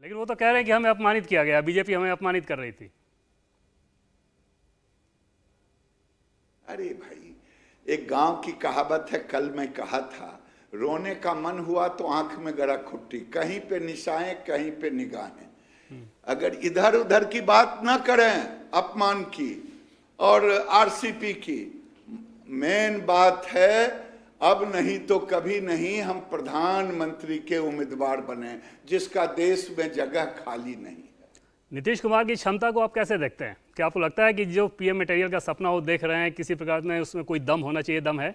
लेकिन वो तो कह रहे हैं कि हमें अपमानित किया गया, बीजेपी हमें अपमानित कर रही थी। अरे भाई, एक गांव की कहावत है, कल मैं कहा था, रोने का मन हुआ तो आंख में गड़ा खुट्टी, कहीं पे निशाएं कहीं पे निगाहें। अगर इधर उधर की बात ना करें अपमान की और आरसीपी की, मेन बात है अब नहीं तो कभी नहीं हम प्रधानमंत्री के उम्मीदवार बने, जिसका देश में जगह खाली नहीं है। नीतीश कुमार की क्षमता को आप कैसे देखते हैं? क्या आपको लगता है कि जो पीएम मटेरियल का सपना वो देख रहे हैं, किसी प्रकार में उसमें कोई दम होना चाहिए, दम है?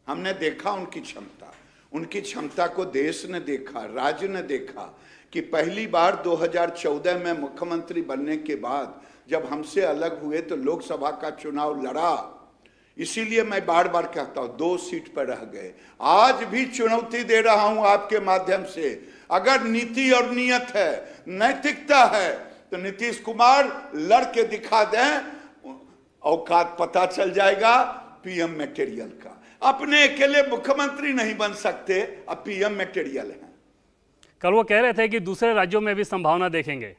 हमने देखा उनकी क्षमता को देश ने देखा, राज्य ने देखा कि पहली बार 2014 में मुख्यमंत्री बनने के बाद जब हमसे अलग हुए तो लोकसभा का चुनाव लड़ा। इसीलिए मैं बार बार कहता हूं 2 सीट पर रह गए। आज भी चुनौती दे रहा हूं आपके माध्यम से, अगर नीति और नियत है, नैतिकता है, तो नीतीश कुमार लड़के दिखा दें, औकात पता चल जाएगा पीएम मटेरियल का। अपने अकेले मुख्यमंत्री नहीं बन सकते, अब पीएम मटेरियल है। कल वो कह रहे थे कि दूसरे राज्यों में भी संभावना देखेंगे।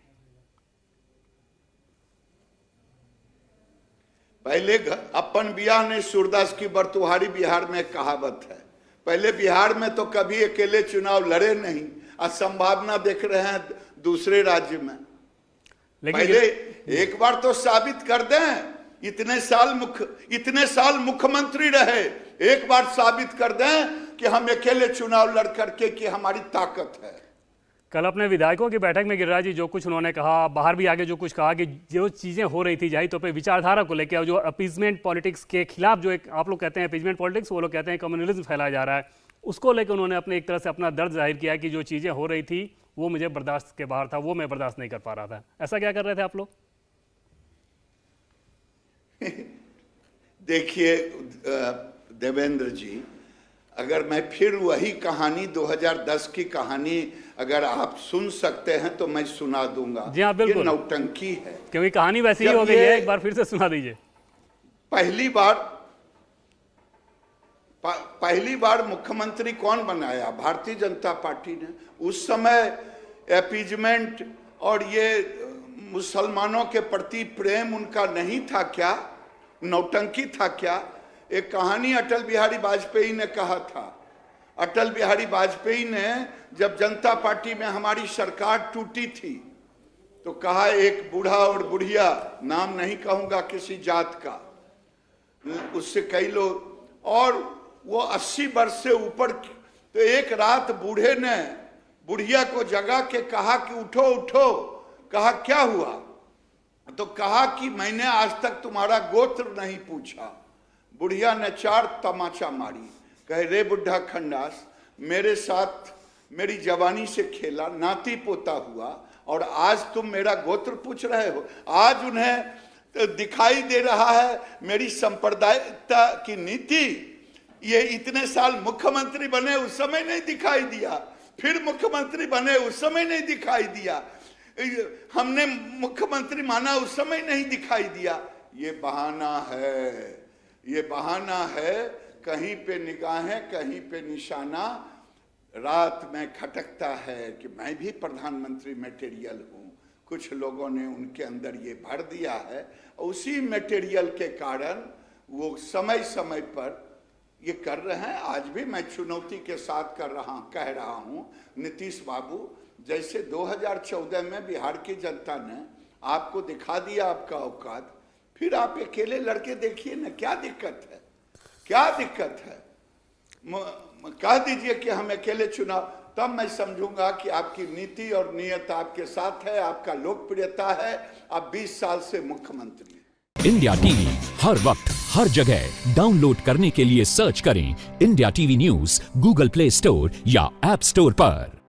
पहले अपन बियाह ने सूरदास की बरतुहारी बिहार में कहावत है, पहले बिहार में तो कभी अकेले चुनाव लड़े नहीं, आज संभावना देख रहे हैं दूसरे राज्य में। पहले एक बार तो साबित कर दें, इतने साल मुख्यमंत्री रहे, एक बार साबित कर दें कि हम अकेले चुनाव लड़ करके कि हमारी ताकत है। कल अपने विधायकों की बैठक में गिरिराज जी जो कुछ उन्होंने कहा, बाहर भी आगे जो कुछ कहा कि जो चीज़ें हो रही थी जाहिर तौर पे विचारधारा को लेकर, और जो अपीजमेंट पॉलिटिक्स के खिलाफ, जो एक आप लोग कहते हैं अपीजमेंट पॉलिटिक्स, वो लोग कहते हैं कम्युनलिज्म फैलाया जा रहा है, उसको लेकर उन्होंने अपने एक तरह से अपना दर्द जाहिर किया कि जो चीज़ें हो रही थी वो मुझे बर्दाश्त के बाहर था, वो मैं बर्दाश्त नहीं कर पा रहा था। ऐसा क्या कर रहे थे आप लोग? देखिए देवेंद्र जी, अगर मैं फिर वही कहानी 2010 की कहानी अगर आप सुन सकते हैं तो मैं सुना दूंगा। जी हाँ, बिल्कुल। ये नौटंकी है, क्योंकि कहानी वैसी ही हो गई है। एक बार फिर से सुना दीजिए। पहली बार मुख्यमंत्री कौन बनाया? भारतीय जनता पार्टी ने। उस समय अपीजमेंट और ये मुसलमानों के प्रति प्रेम उनका नहीं था क्या? नौटंकी था क्या? एक कहानी अटल बिहारी वाजपेयी ने कहा था। अटल बिहारी वाजपेयी ने जब जनता पार्टी में हमारी सरकार टूटी थी तो कहा, एक बूढ़ा और बुढ़िया, नाम नहीं कहूंगा किसी जात का, उससे कई लोग, और वो 80 वर्ष से ऊपर, तो एक रात बूढ़े ने बुढ़िया को जगा के कहा कि उठो उठो। कहा क्या हुआ? तो कहा कि मैंने आज तक तुम्हारा गोत्र नहीं पूछा। बुढ़िया ने 4 तमाचा मारी, कहे रे बुढ़ा खंडास, मेरे साथ मेरी जवानी से खेला, नाती पोता हुआ, और आज तुम मेरा गोत्र पूछ रहे हो। आज उन्हें दिखाई दे रहा है मेरी संप्रदायिकता की नीति। ये इतने साल मुख्यमंत्री बने उस समय नहीं दिखाई दिया, फिर मुख्यमंत्री बने उस समय नहीं दिखाई दिया, हमने मुख्यमंत्री माना उस समय नहीं दिखाई दिया। ये बहाना है, ये बहाना है। कहीं पे निगाहें कहीं पे निशाना। रात में खटकता है कि मैं भी प्रधानमंत्री मटेरियल हूँ। कुछ लोगों ने उनके अंदर ये भर दिया है, उसी मटेरियल के कारण वो समय समय पर ये कर रहे हैं। आज भी मैं चुनौती के साथ कह रहा हूँ, नीतीश बाबू, जैसे 2014 में बिहार की जनता ने आपको दिखा दिया आपका औकात, फिर आप अकेले लड़के देखिए ना, क्या दिक्कत है? क्या दिक्कत है? कह दीजिए कि हम अकेले चुनाव, तब मैं समझूंगा कि आपकी नीति और नियत आपके साथ है, आपका लोकप्रियता है, आप 20 साल से मुख्यमंत्री हैं। इंडिया टीवी हर वक्त हर जगह डाउनलोड करने के लिए सर्च करें India TV news Google play store या ऐप स्टोर पर।